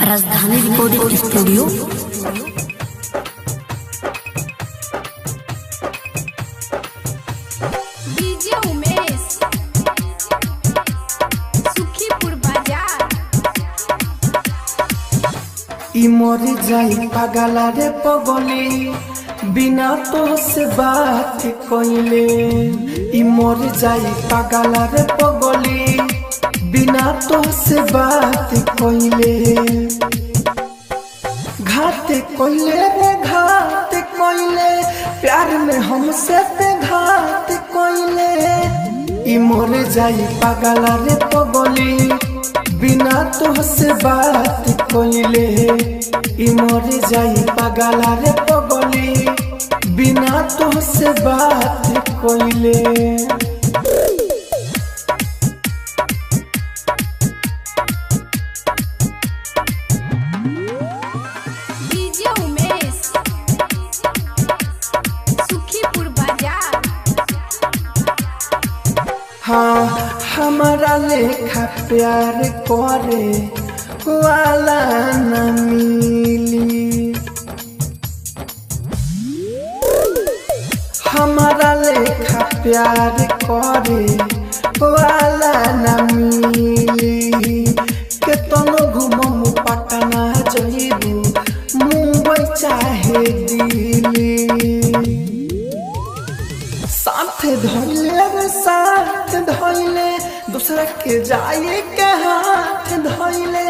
राजधानी recording studio. DJ Umesh Sukhipur बाजार। ई मरी जाई पागला रे पगली बिना तो से बात कइले। ई मरी जाई पागला रे पगली बिना तो से बात कइले। घात कइले रे घात कइले प्यार में हमसे ते घात कइले। ई मरी जाई पागला रे पगली बिना तो से बात कइले। ई मरी जाई पागला रे पगली बिना तो से बात कइले। डीजे उमेश सुखीपुर बाजार। हाँ हमारा लेखा प्यार करे वाला न मिली। हमारा लेखा प्यार करे वाला न मिली। केतनो घुममु पटना जइबू मुंबई चाहे दिल्ली। साथ धइले रे साथ धइले दूसरा के जाए के हाथ धइले।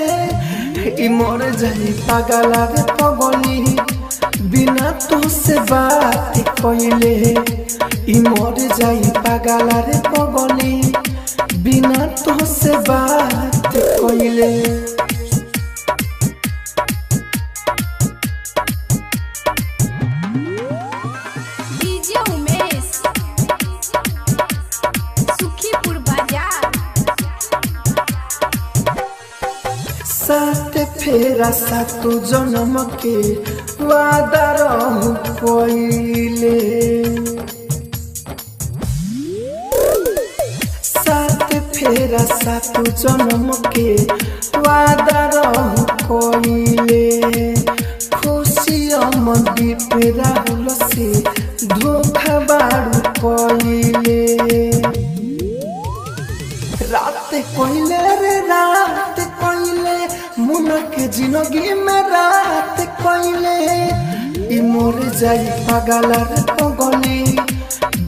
ई मर जाई पागला रे पगली बिना तो से बात कइले। ई मर जाई पागला रे पगली बिना तो से बात कइले। डीजे उमेश सुखीपुर बाजार। साथ फेरा सातो जन्म के वादा रहू कइले। साथ फेरा सातो जन्म के वादा रहू कइले। खुशी अमदी पे राहुल से धोखा बारू कइले। रात कइले रे रात कइले मुना के जिंदगी में रात कइले। ई मोर जाई पागला रे पगली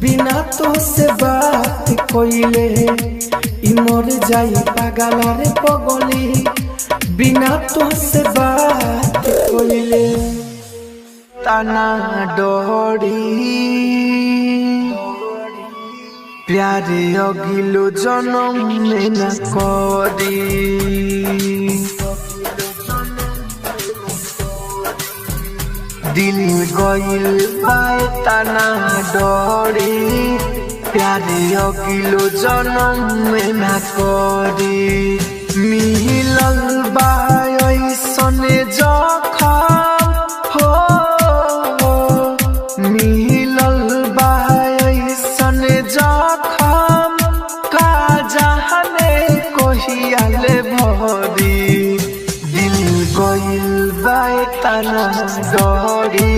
बिना तो से बात कइले। ई मोर जाई पागला रे पगली बिना तो से बात कइले। तना डोरी प्यारे अगिलो जन्म में न करी। दिल गइल बाय तना डोरी प्यारे अगिलो जन्म में न करी। मिलल बाय ऐसने जखम हो मिलल बाय ऐसने जखम का जहने कोहियाले भरी। दिल गइल बाय तना डोरी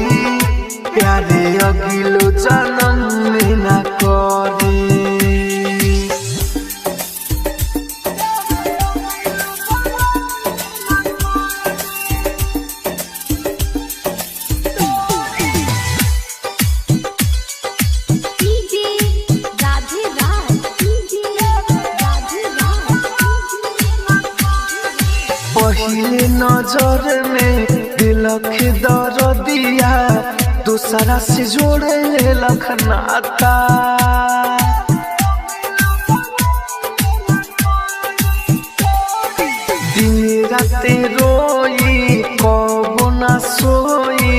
प्यारे अगिलो जन्म में न करी। डीजे राधे राज। डीजे राधे राज। पहले नजर में दिलख दर्दिया दूसरा से जोड़े लखनाता। दिन राते रोई कबो न सोई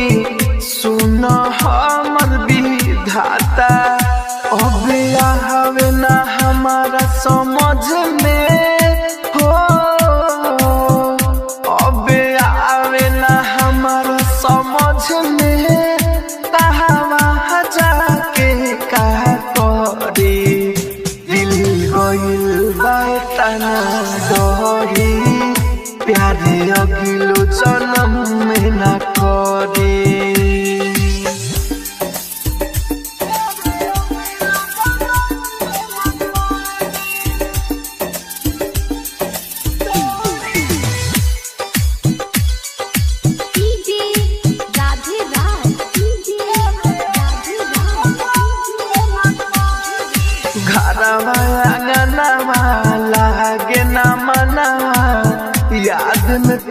सुन हमर विधाता। अब आवे ना हमारा समझ में हो अब आवे ना हमारा समझ में कहाँ जाके का करी। दिल गइल बाय तना डोरी प्यारे अगिलो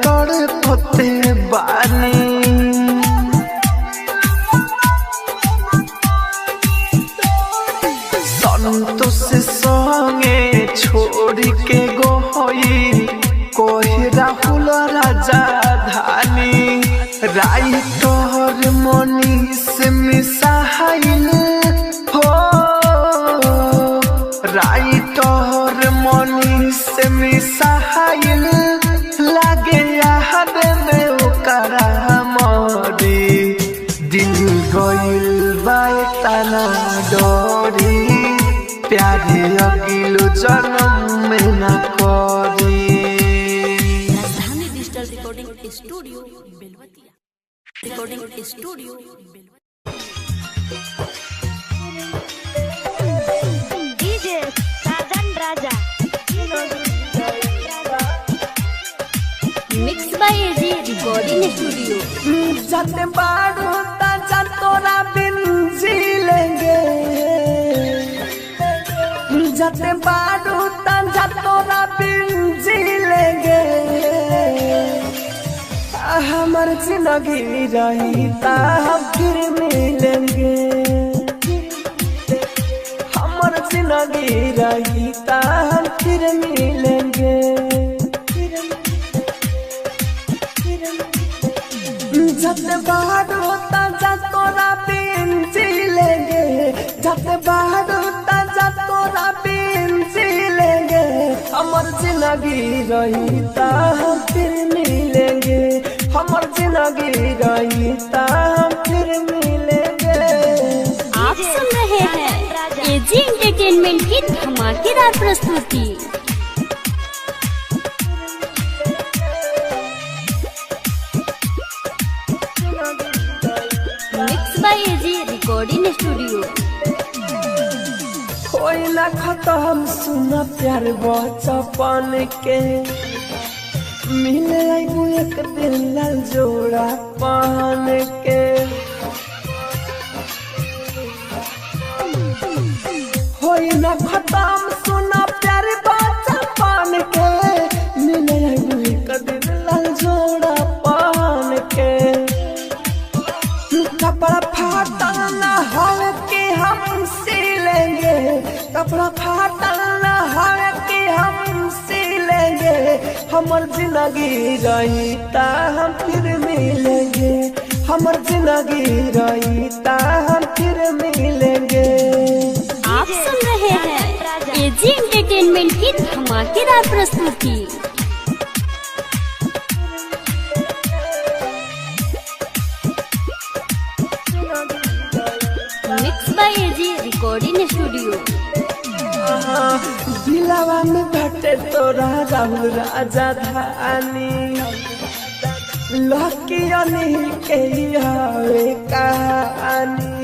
तड़पते बानी संतोष संगे छोड़ के गोई कोई राहुल राजा धानी राइटर मनीष मिसाइल हो राइटर मनीष मिसाइल लागे याद में ओकरा मरी दिल गइल बाए तना डोरी प्यारे अगिलो जन्म में न करी। Rajdhani digital recording studio Belwatiya recording studio DJ Sajan Raja mix by AG recording studio. जाते बाड़ू ता तोरा बिन जी लेंगे जाते बाड़ू ता तोरा बिन जी लेंगे हमार जिंदगी रही ता हम फिर मिलेंगे हमार जिंदगी रही ता हम फिर मिलेंगे जब बाहर होता जा तोरा बिन जी लेंगे जब बाहर होता जा तोरा बिन जी लेंगे हमार जिंदगी रही ता हम फिर मिलेंगे हमार जिंदगी रही ता हम फिर मिलेंगे। आप सुन रहे हैं एजी एंटरटेनमेंट की धमाकेदार प्रस्तुति। Mix by AG recording studio. कोई ना खत्म सुना प्यार बचपन के मिले आईबू एक दिन लाल जोड़ा पान के कोई ना खत्म सुना प्यार बचपन के मिले आईबू एक दिन लाल जोड़ा पान के कपड़ा फाटल ना हो के हम सिलेंगे कपड़ा फाटल ना हो के हम सिलेंगे हमार जिंदगी रही ता हम फिर मिलेंगे हमार जिंदगी रही ता हम फिर मिलेंगे। आप सुन रहे हैं एजी एंटरटेनमेंट की धमाकेदार प्रस्तुति। Mix by AG recording studio. दिलावा में भटे तोरा राहुल राजा धानी लकी अनिल के हवे कहानी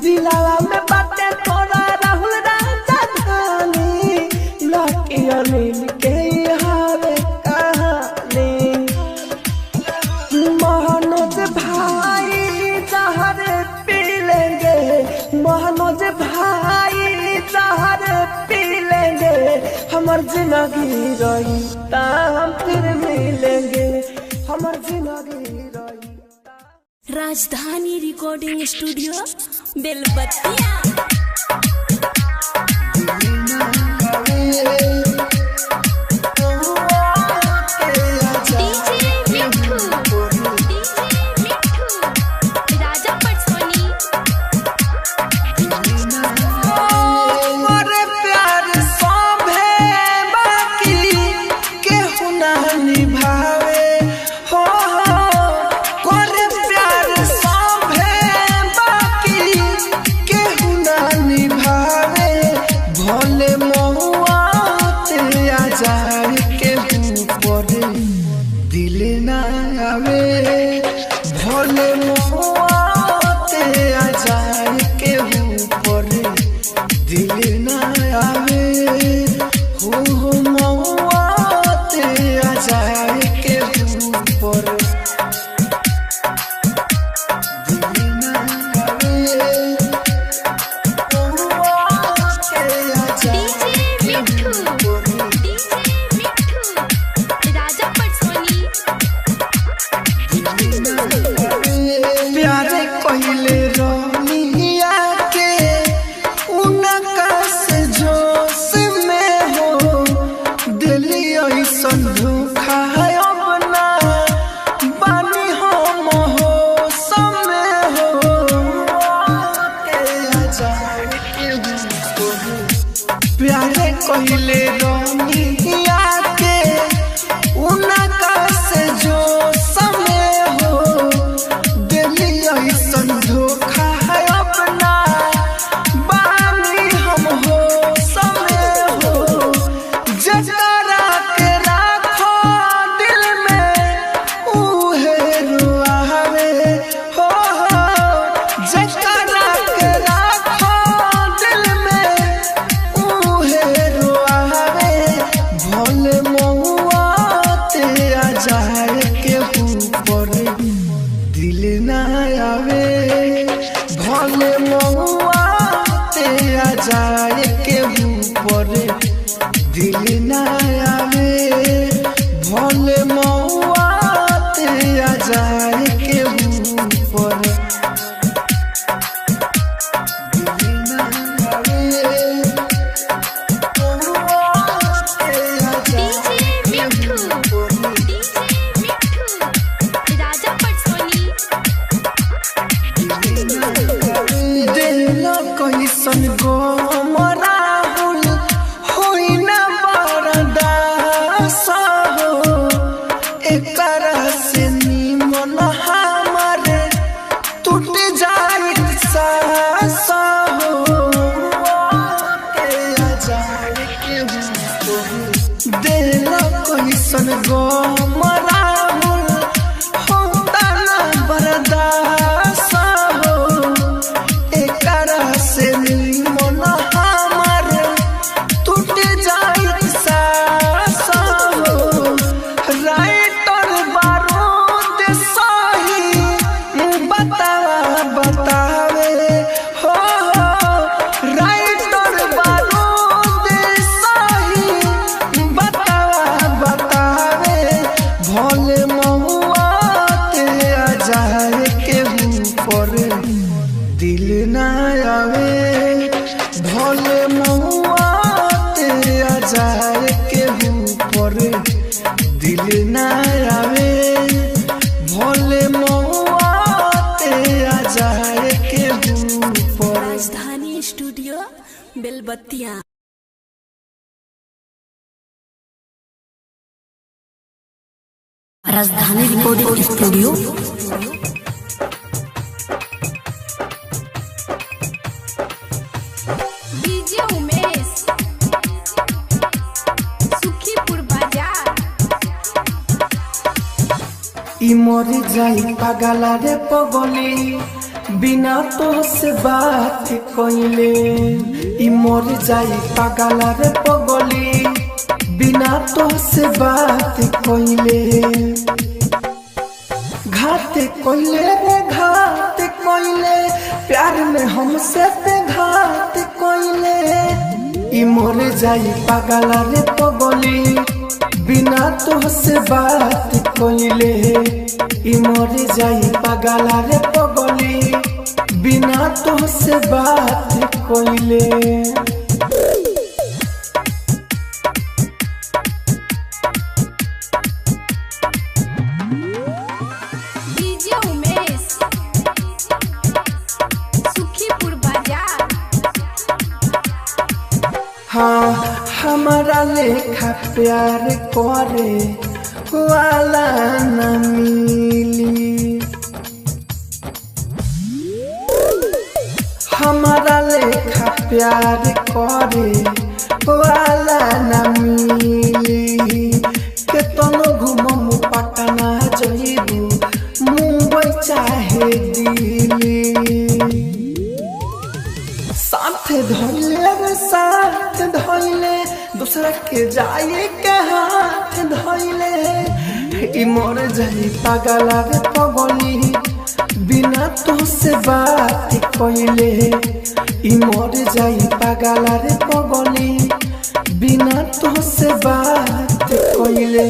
दिलावा में भटे तोरा राहुल राजा धानी लकी अनिल के हवे कहानी मनोज भाई जहर पी लेंगे मनोज भाई जहर पी लेंगे हमार जिंदगी रही ता हम फिर मिलेंगे हमार जिंदगी रही। राजधानी रिकॉर्डिंग स्टूडियो बेलवतिया दिल ना आवे भोले मोते आ जाए के ऊपर दिल ना आवे हो मोते आ जाए के ऊपर दिल ना आवे मोते आ जाए के ऊपर ना आवे भोले मौआते आ जाए के ऊपर दिल ना आवे मौआते आ जाए के ऊपर राजा पटसोनी दिल कैसन गो राहुल होई ना बरदास हो एकरा से निमन हमारे टूट जाए सास हो के आ जाए के दिल कैसन गो राहुल होता ना बरदास हो एकरा से निमन हमारे टूट जाए सास हो राइटर बारूद सही बतावे हो राइटर बारूद सही बतावे भोले महुआते आ जाए के ऊपर दिल ना आवे भोले महुआते आ जाए के ऊपर दिल ना आवे भोले महुआते आ जाए के ऊपर राजधानी स्टूडियो बेलबत्तिया। राजधानी recording studio DJ Umesh Sukhipur बाजार ई मर जाई पागला रे पगली बिना तो से बात कइले ई मर जाई पागला रे पगली बिना तो से बात कइले घात कइले रे घात कइले प्यार में हमसे पे घात कइले ई मर जाई पागला रे पगली बिना तो से बात कइले ई मर जाई पागला रे पगली बिना तो से बात कइले डीजे उमेश सुखीपुर बाजार हाँ हमारा लेखा प्यार करे वाला न मिली हमारा लेखा प्यार करे वाला न मिली केतनो घुमम पटना जइबू मुंबई चाहे दिल्ली साथ धइले रे साथ धइले दूसरा के जाए के हाथ धइले ई मोर जाई पागला रे पगली बिना तो से बात कइले ई मोर जाई पागला रे पगली बिना तो से बात कइले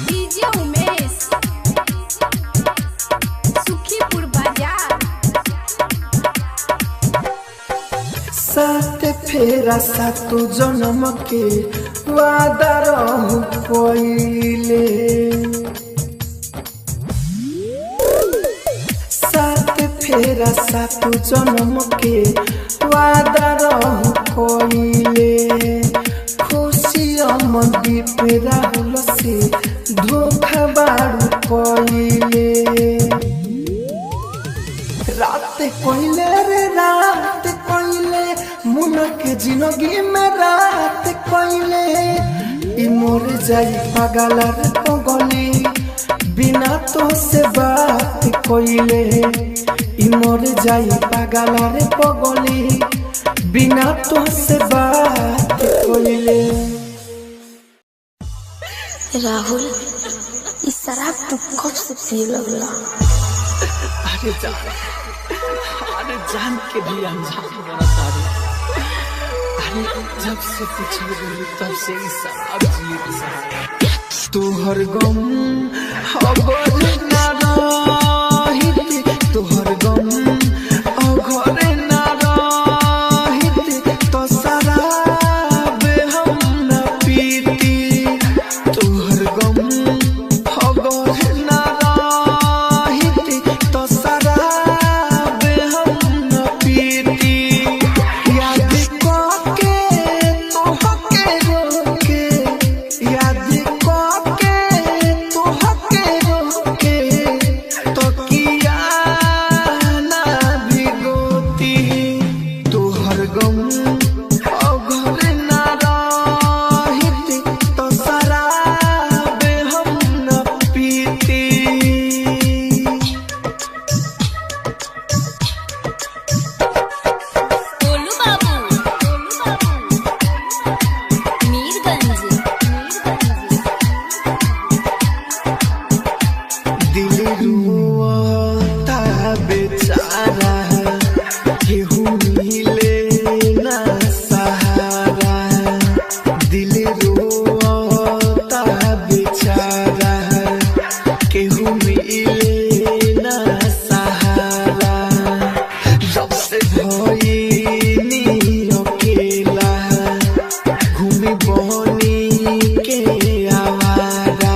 डीजे उमेश सुखीपुर बाजार साथ फेरा सातो जन्म के वादा रहू कइले साथ फेरा सातो जन्म के वादा रहू कइले खुशी अमदीप राहुल से धोखा बारू कइले रात कइले रे रात कइले मुन के जिंदगी में रात कइले ई मोर जाई पागला रे पगली बिना तो से बात कइले ई मोर जाई पागला रे पगली बिना तो से बात कइले राहुल इस शराब तू कब से पिए लगला? अरे जा अरे जान के भी अनजान बनता रे। अरे जब से पिछड़ गई तब से ही शराब जिए तोहर गम अगर ना रहित तोहर गम अगर ना रहित तो शराब हम ना पीती तोहर गम अगर ना रहित तो शराब हम ना पीती याद करके तोहके रोके याद करके तोहके रोके तो किया ना भिगोती तोहर गम अगर ना रहित तो शराब हम ना पीती। गोलू बाबू मीरगंज दिल रुआता बेचारा केहू मिले ना सहारा दिल रुआता बेचारा केहू मिले ना सहारा जब से भइनी अकेला घूमी बनी के आवारा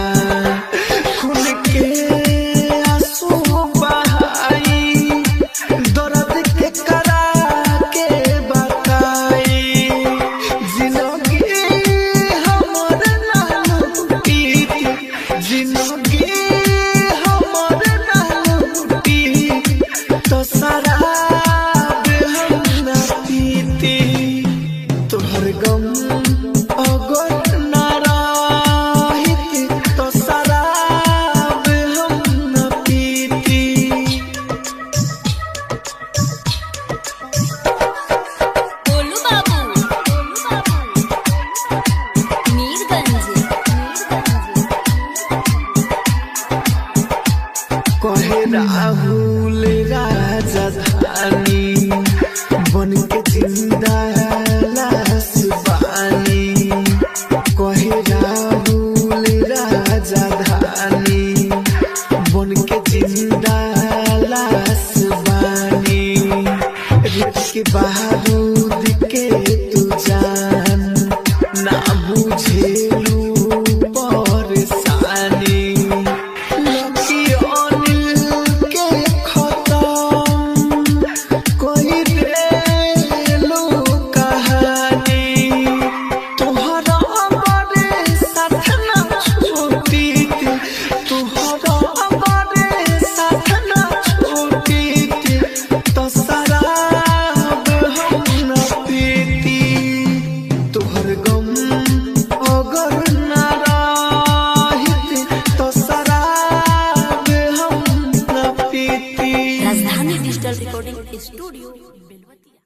खुल के आंसू बहाई दर्द के करा के बताई जिंदगी हमर ना लूटी जिंदगी हमर ना लूटी तो शराब हम ना पीती तोहर गम अगर ना रहित तो शराब हम ना पीती। गोलू बाबू मीरगंज कहे राहुल राजधानी बन के जिंदा लाश बानी कहे राहुल राजधानी बन के जिंदा लाश बानी रित के बारूद के तू जान ना बुझेलू परेशानी लकी अनिल के खत्म कोई देलू कहानी तोहरा हमारे साथ ना छूटी तोहरा हमारे साथ ना छूटी तो शराब हम ना पीती तोहर गम अगर ना रहित तो शराब हम ना पीती। Rajdhani digital recording studio Belwatiya.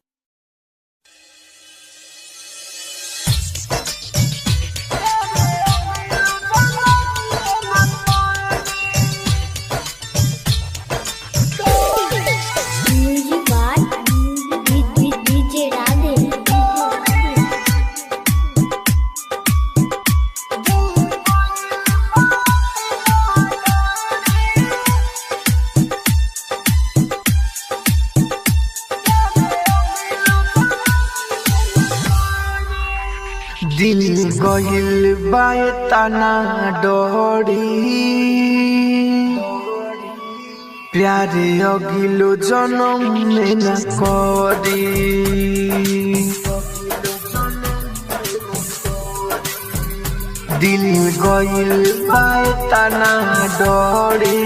Music by DJ Radhe दिल गहिल बाए तना डोरी प्यारे अगिलो जन्म में न करी दिल गइल बाए तना डोरी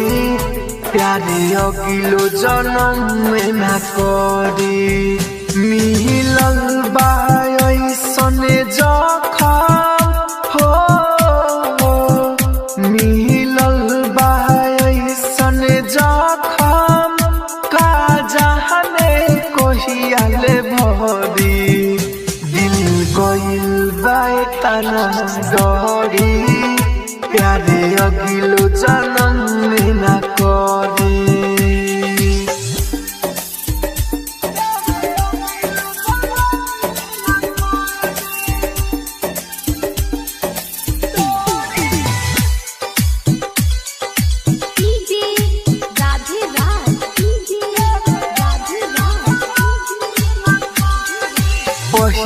प्यारे अगिलो जन्म में न करी मिलल बाए ऐसने जखम हो मिलल बाए ऐसने जखम का जहाने कोहियाले भरी दिल गइल बाए तना डोरी प्यारे अगिलो जन्म में न करी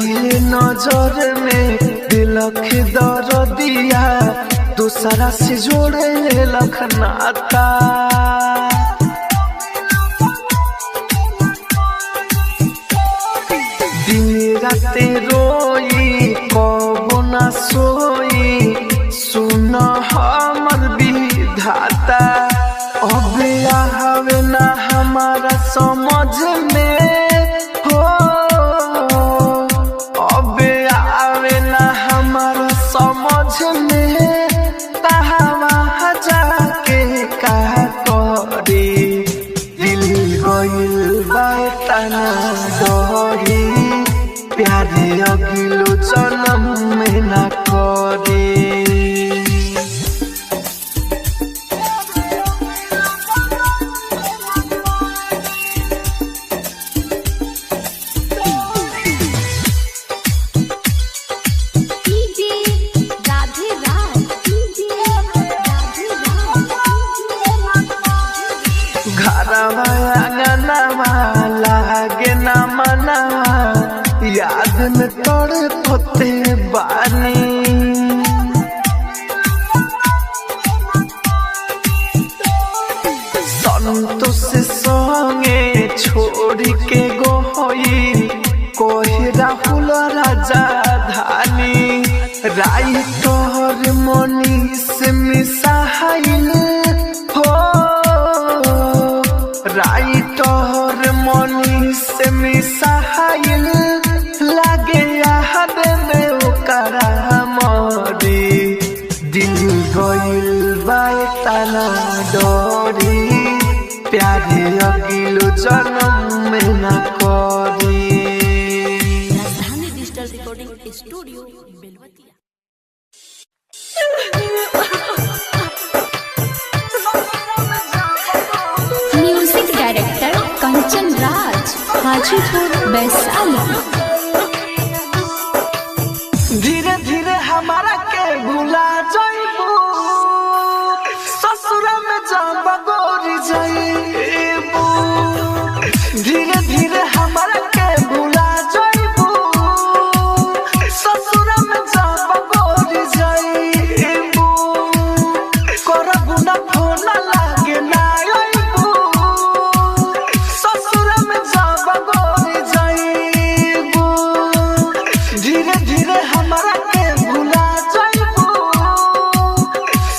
पहले नजर में दिलक दर्दिया दूसरा से जोड़े लखनाता दिन राते रोई कबो ना सोई सुन हमर विधाता अब आवे ना हमारा समझ में हो अब आवे ना हमारा समझ में तहावा जाके का करे दिल गइल बा तना डरी प्यारे अगिलो जन्म में ना करे लागे ना मनावा याद में तोड़े पोते बानी संतोष संगे छोड़ के गोई कोई राहुल राजा धानी राइटर मनीष मिसाइल हो राइटर मनीष मिसाइल लागे याद में ओकरा मरी दिल गइल बा तना डरी प्यारे अगिलो जन्म में ना करी। Rajdhani digital recording studio Belwatiya. Music director Kanchan Raj, Hajipur Vaishali. धीरे धीरे हमारा के भुला जाइबू ससुर में जब गोरी जाइबू धीरे धीरे हमारा के भुला जाइबू ससुर में जब गोरी जाइबू करबू ना फोन लागे ना आइबू ससुर में जब गोरी जाइबू धीरे धीरे हमारा के भुला जाइबू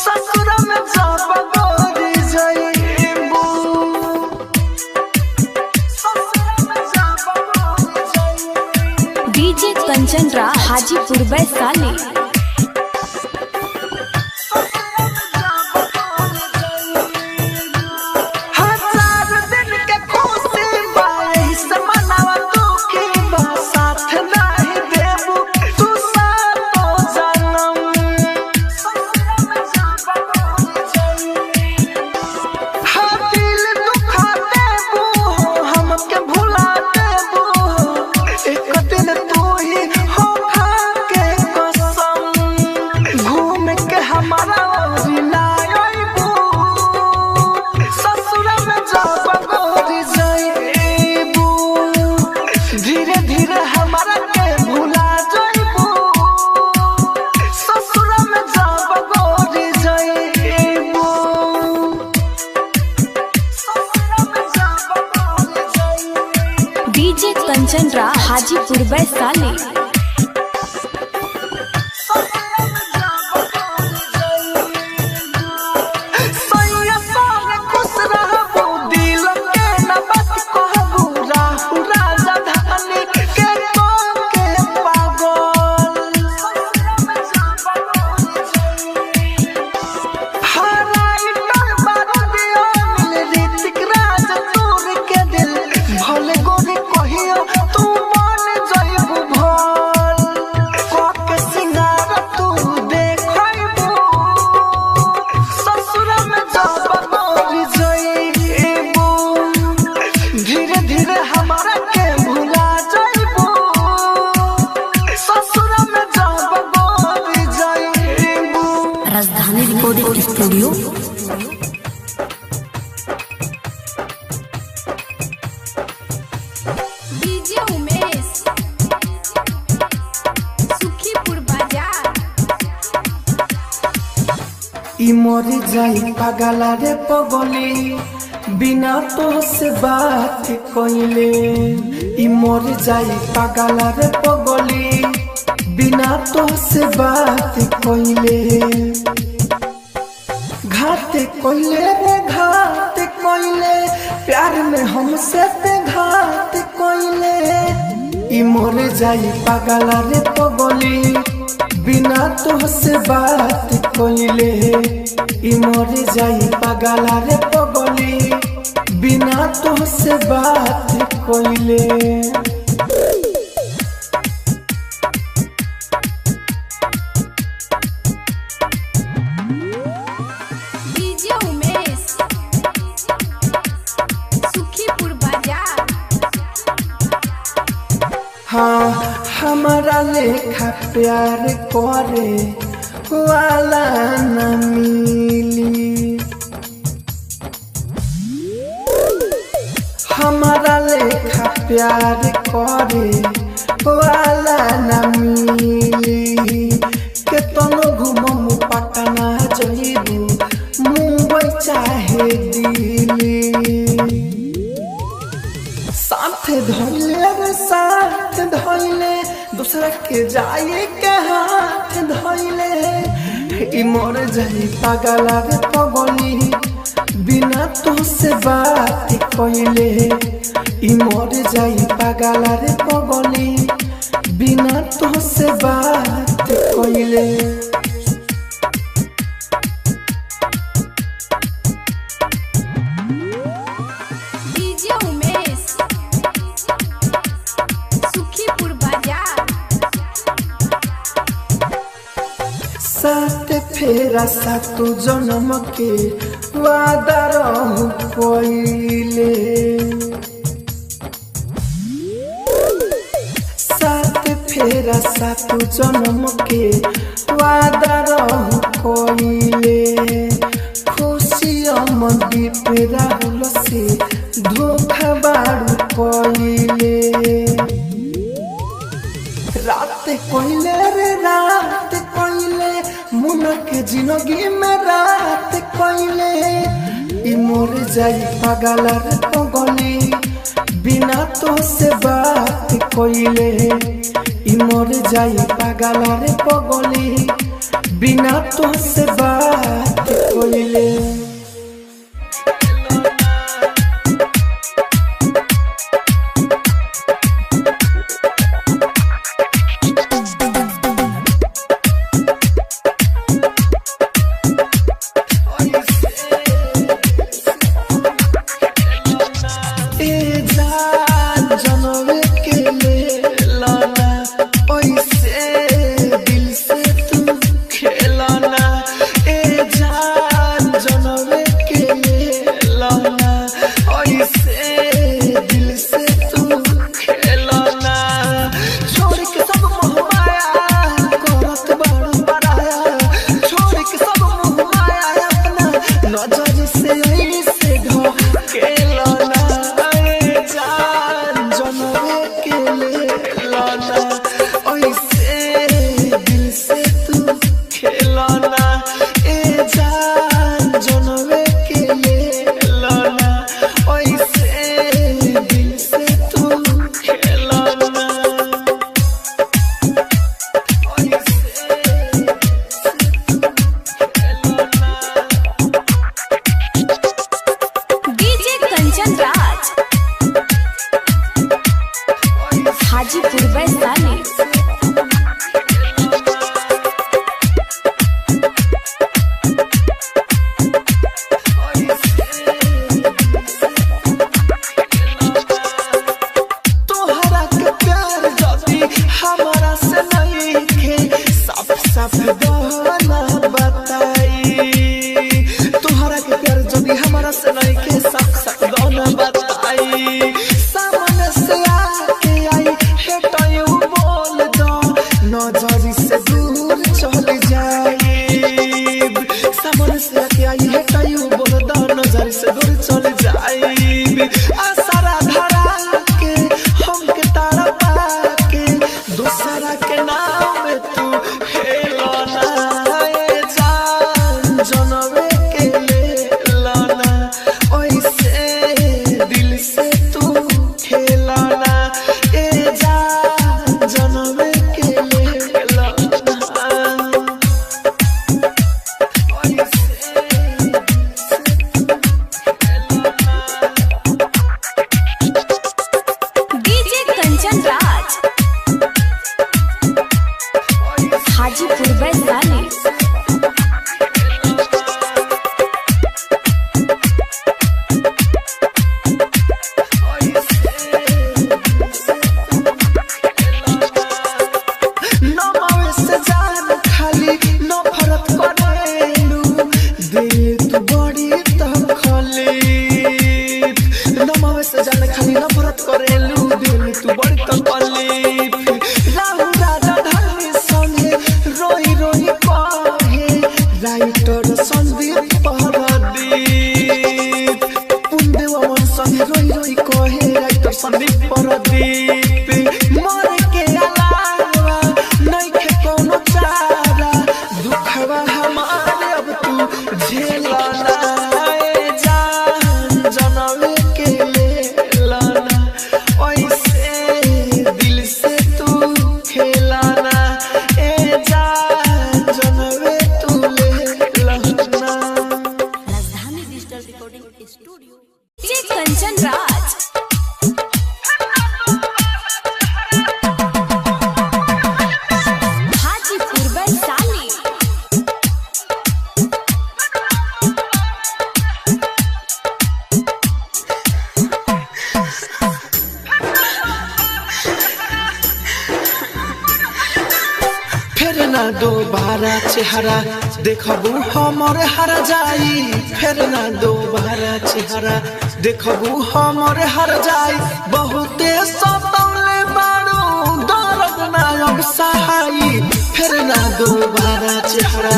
ससुर में जब गोरी जाइबू ससुर में जब गोरी जाइबू। डीजे कंचन राज, हाजीपुर वैशाली। हजार दिन के खुशी बाई से मनावा दुखी बा साथ नहीं देबू तू सातो जन्म हाँ दिल दुखा देबू हमके भुला देबू एक दिन तू ही हो खा के कसम घूम के हमारा ओरी ना आइबू ससुर में जब गोरी जाइबू धीरे धीरे हमारा के भुला जाइबू ससुर में जब गोरी जाइबू ससुर में जब गोरी जाइबू। डीजे कंचन राज, हाजीपुर वैशाली। सैया संगे खुश रहबू दिल के न बात कहबू राहु राजा धानी के पागल हराई तर बारू दियो मिल ऋतिक राज तोर के दिल भले गोरी कहियो तू मन जाइबू भल के सिंगार तू देखइबू ससुर में जब गोरी जाइबू धीरे धीरे हमारा के भुला जाइबू ससुर में जब गोरी जाइबू। राजधानी रिकॉर्डिंग स्टूडियो डीजे उमेश, ई मर जाई पागला रे पगली बिना तो से बात कइले ई मर जाई पागला रे पगली बिना तो से बात कइले घात कइले रे घात कइले प्यार में हमसे पे घात कइले ई मर जाई पागला रे पगली बिना तो से बात कइले ई मर जाई पागला रे पगली बिना तो से बात कइले हाँ हमारा लेखा प्यार करे वाला न मिली हमारा लेखा प्यार करे वाला न मिली केतनो घुमम पटना जइबू मुंबई चाहे दिल्ली साथ धइले रे साथ धइले दूसरा के जाए के हाथ धइले ई मर जाई पागला रे पगली बिना तो से बात कइले ई मर जाई पागला रे पगली बिना तो से बात कइले साथ फेरा सातो जन्म के वादा रहू कइले साथ फेरा सातो जन्म के वादा रहू कइले खुशी अमदी पे राहुल से धोखा बाड़ू कइले रात कइले रे रात कइले मुना के जिंदगी में रात कइले ई मर जाई पागला रे पगली बिना तो से बात कइले ई मर जाई पागला रे पगली बिना तो से बात कइले के नाम तू हेलो ना कंचन राज हाजीपुर वैशाली। कंचन राज हाजीपुर वैशाली। फिर ना दोबारा चेहरा देखबू हमर हर जाई, फिर ना दोबारा चेहरा देखबू हमर हर जाई। बहुते सतौले बारू दर्द ना अब सहाई, फिर ना दोबारा चेहरा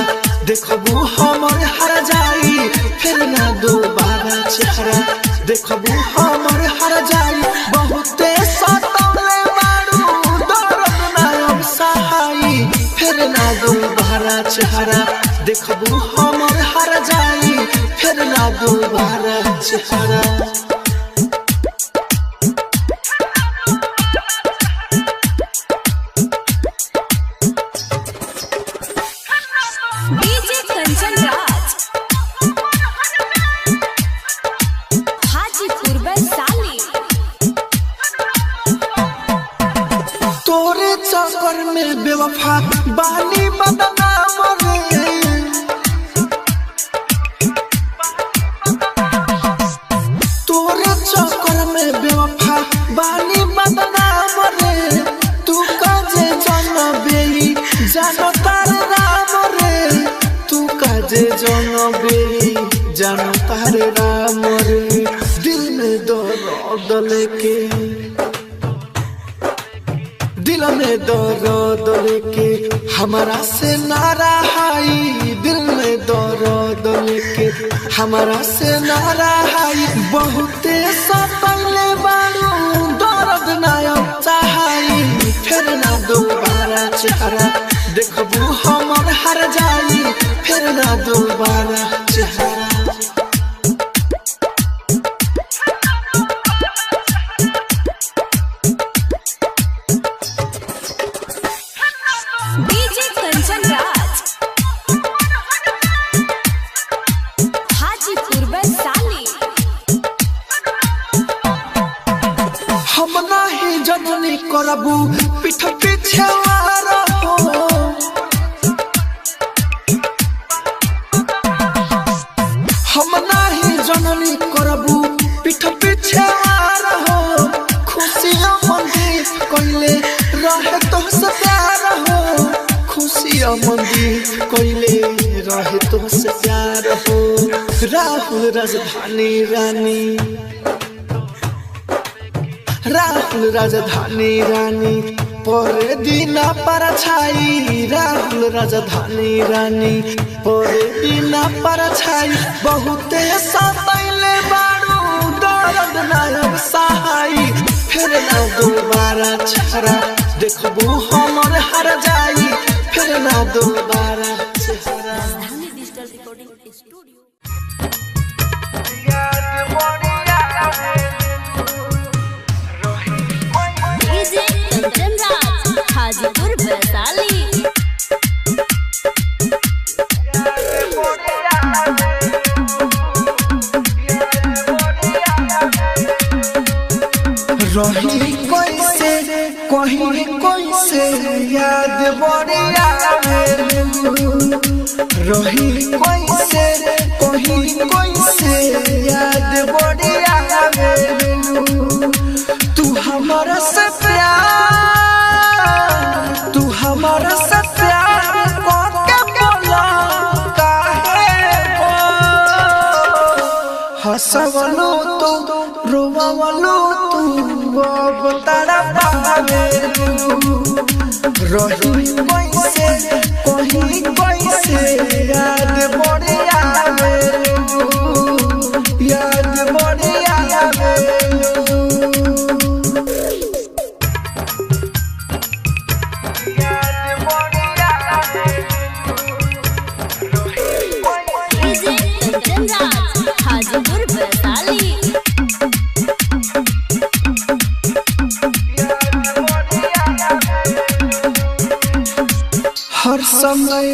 देखबू हमर हर जाई, फिर ना दोबारा चेहरा देखबू हमर हर जाई। बहुते सतौले बारू दर्द ना अब सहाई, फिर ना दोबारा चेहरा देखबू हमर हर जाई, फिर ना दोबारा चेहरा। डीजे कंचन राज हाजीपुर वैशाली। तोरे चक्कर में बेवफा बानी बदनाम रे, तोरे चक्कर में बेवफा बानी बदनाम रे। तू काजे जनबे जानो तार राम रे, तू काजे जनबे जानो तार राम रे। दिल में दर्द लेके, दिल में दर्द लेके हमारा से नारा हाई, दिल में दर्द लेके हमारा से नारा हाई। बहुते सतौले बारू दर्द ना चाहाई, फिर ना दोबारा चेहरा देखबू हमर हर जाई, फिर ना दोबारा चेहरा। डीजे कंचन राज हाजीपुर वैशाली। हम नाही जननी करबू पीठ पीछे वार हो, हम नाही जननी करबू पीठ पीछे वार हो। खुशियां मंदिर कोइले रहे तो से प्यार हो, खुशियां मंदिर कोइले रहे तो से प्यार हो। राहुल राजधानी रानी, राहुल राजधानी रानी पर दीना पर छाई, राहुल राजधानी रानी पर दीना पर छाई। बहुते सतौले बारू दर्द ना अब सहाई, फिर ना दोबारा चेहरा देखबू हमर हर जाई, फिर ना दोबारा चेहरा। Digital recording studio DJ Kanchan Raj Hajipur Vaishali. रही कैसे कहीं कैसे याद बढ़िया रही कैसे कहीं कैसे याद बढ़िया तू हमारा से प्यार तू हमारा से प्यार करके बोला काहे हंसवलो तो रोवलो तू अब तारा पावे रही कैसे कहीं कैसे याद बढ़िया याद बढ़िया डीजे कंचन राज हाजीपुर वैशाली। हर समय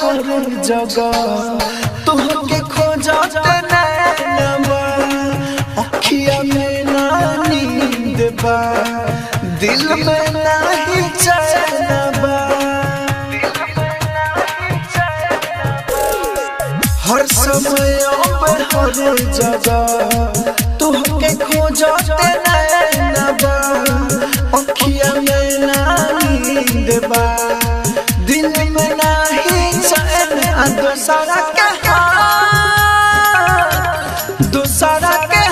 हर जगह तुहके खोजते नैनबा अखिया में ना नींद बा दिल में नहीं चैन बा हर समय हर जगह तुहके खोजते नैनबा अखिया में ना नींद बा दिल में नहीं चैन दूसरा के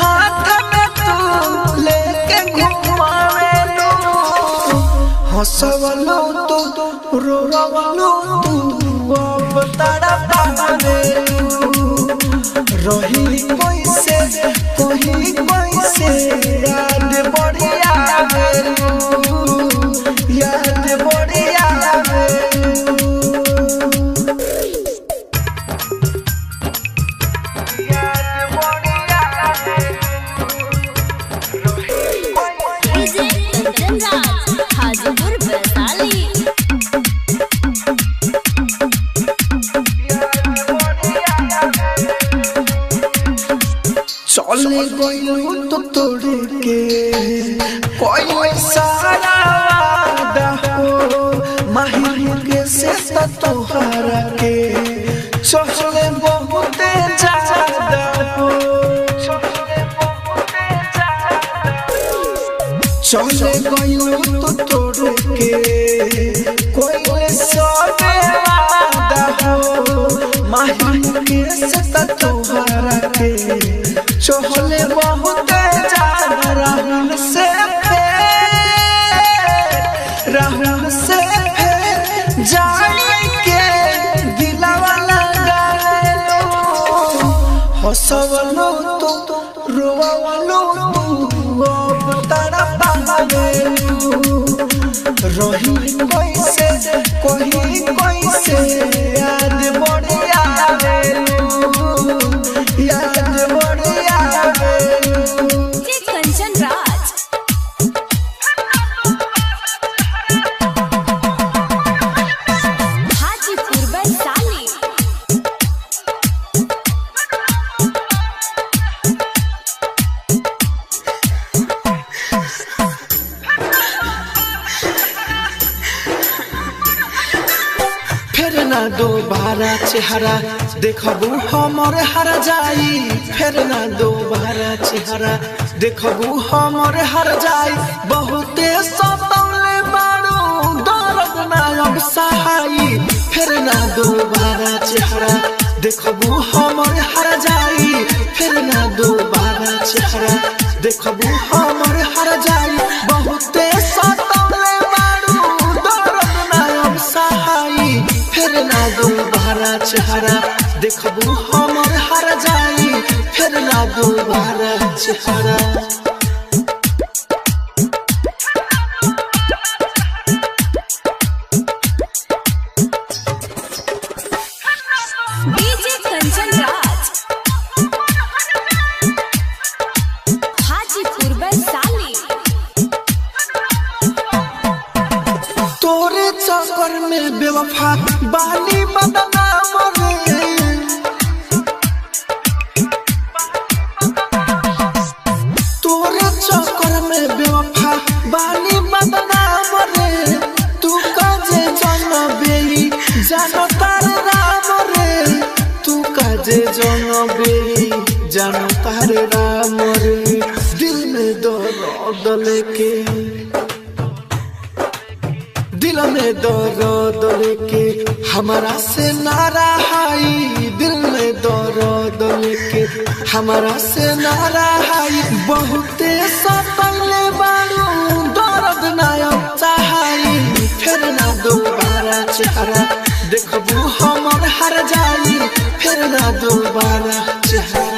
हाथ में तू लेके घुमावे लो हंसवलो तो रोवलो तू अब तारा पावे रही कैसे कहीं कैसे याद बढ़िया याद बढ़िया डीजे कंचन राज हाजीपुर वैशाली। चले गइलू तो तोड़ के कोई सारा वादा हो माहिर के से तोहरा के चले बहुत ज्यादा हो चले गइलू तो तोड़ के कोई सब वादा हो माहिर के से तोहरा के चहले बहुत ज्यादा राहुल से जाने के दिलवा लगा लो हंसवलो तो रोवलो अब तारा पावे रही कैसे कहीं कैसे याद बढ़िया याद बढ़िया डीजे कंचन राज हाजीपुर वैशाली। फिर ना दोबारा चेहरा देखबू हमर हर जाई फिर ना दोबारा चेहरा देखबू हमर हर जाई बहुते सतौले बारू दर्द ना अब सहाई फिर ना दोबारा चेहरा देखबू हमर हर जाई फिर ना दोबारा चेहरा देखबू हमर हर जाई बहुते सतौले बारू दर्द ना अब सहाई फिर ना दोबारा चेहरा देखबू हमर हर जाई फिर ना दोबारा चेहरा डीजे कंचन राज हाजीपुर वैशाली। तोरे चक्कर में बेवफा बानी बदनाम रे तोरे चक्कर में बेवफा बेवफा बानी बदनाम रे तू काजे जनबे जानो तार राम रे तू काजे जनबे जानो तार राम रे दिल में दर्द लेके दिल में दर्द लेके हमारा से नारा हाई दिल में दर्द लेके हमारा से नारा हाई बहुते सताइले बारू दर्द ना चाहाई फिर ना दोबारा चेहरा देखबू हमर हर जाई फिर ना दोबारा चेहरा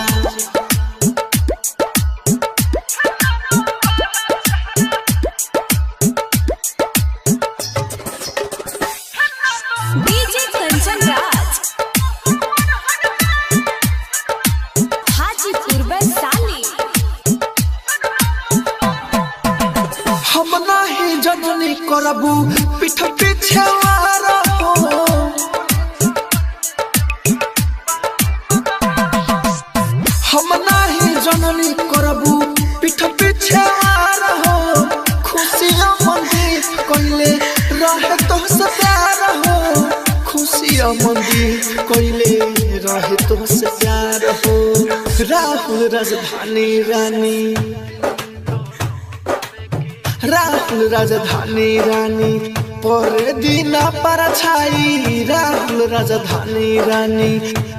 हम नहीं जननी करबू पीठ पीछे हो हम नहीं जननी करबू पीठ पीछे हो खुशियां मंदी कोइले रहे तो से प्यार हो खुशियां मंदी कोइले रहे तो से प्यार हो राहुल राजधानी रानी राहुल राजधानी रानी पर दीना पर छाई राहुल राजधानी रानी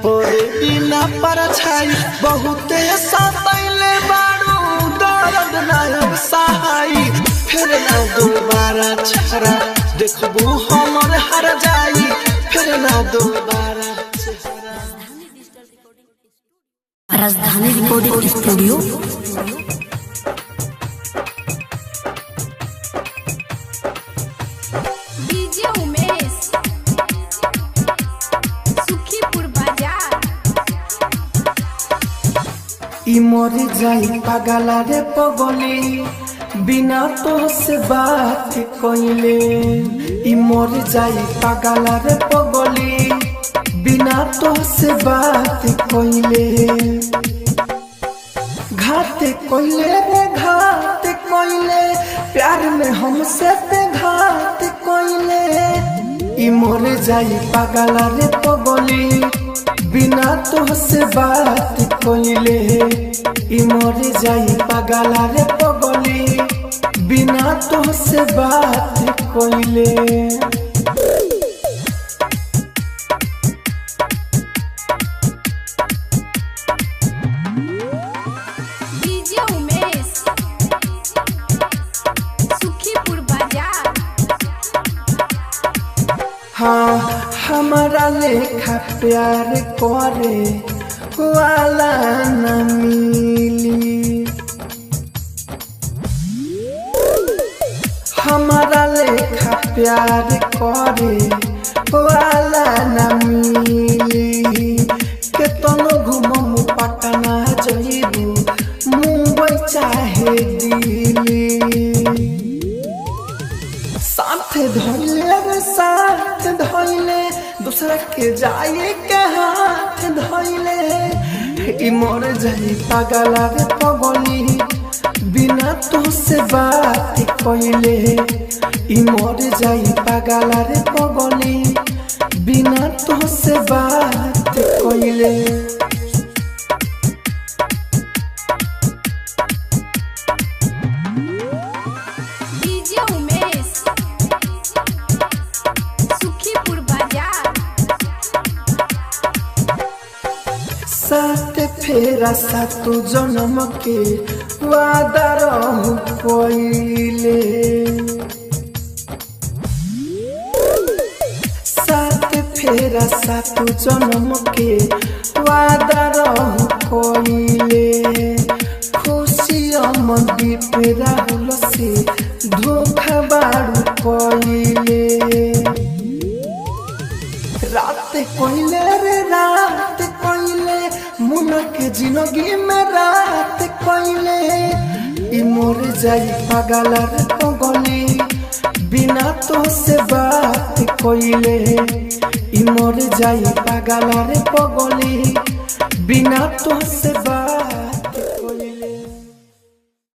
पर दीना पर छाई बहुते सताइले बारू दर्द नायब सहाई फिर ना दोबारा चेहरा देखबू हमर हर जाई फिर ना दोबारा राजधानी रिकॉर्डिंग स्टूडियो ई मर जाई पागला रे पगली बिना तो से बात कइले ई मर जाई पागला रे पगली बिना तो से बात कइले घात कइले रे घात कइले प्यार में हमसे पे घात कइले ई मर जाई पागला रे पगली बिना तो से बात कइले ई मर जाई पागला रे पगली बिना तो से बात कइले हाँ हमारा लेखा प्यार करे वाला न मिली हमारा लेखा प्यार करे वाला न मिली केतनो घुमम पटना जइबू मुंबई चाहे दिल्ली साथ धइले रे साथ धइले दूसरा के जाए के हाथ धइले ई मर जाई पागला रे पगली बिना तो से बात कइले ई मर जाई पागला रे पगली बिना तो से बात कइले साथ फेरा सातु जन्म के वादा रहू कोइले साथ फेरा सातु जन्म के वादा रहू कोइले खुशी अमदी पे राहुल से धोखा बारू कोइले रात कोइले रे रात कोइले मुना के जिंदगी में रात कोइले ई मोर जाई पागला रे पगली बिना तो से बात कोइले ई मोर जाई पागला रे पगली बिना तो से बात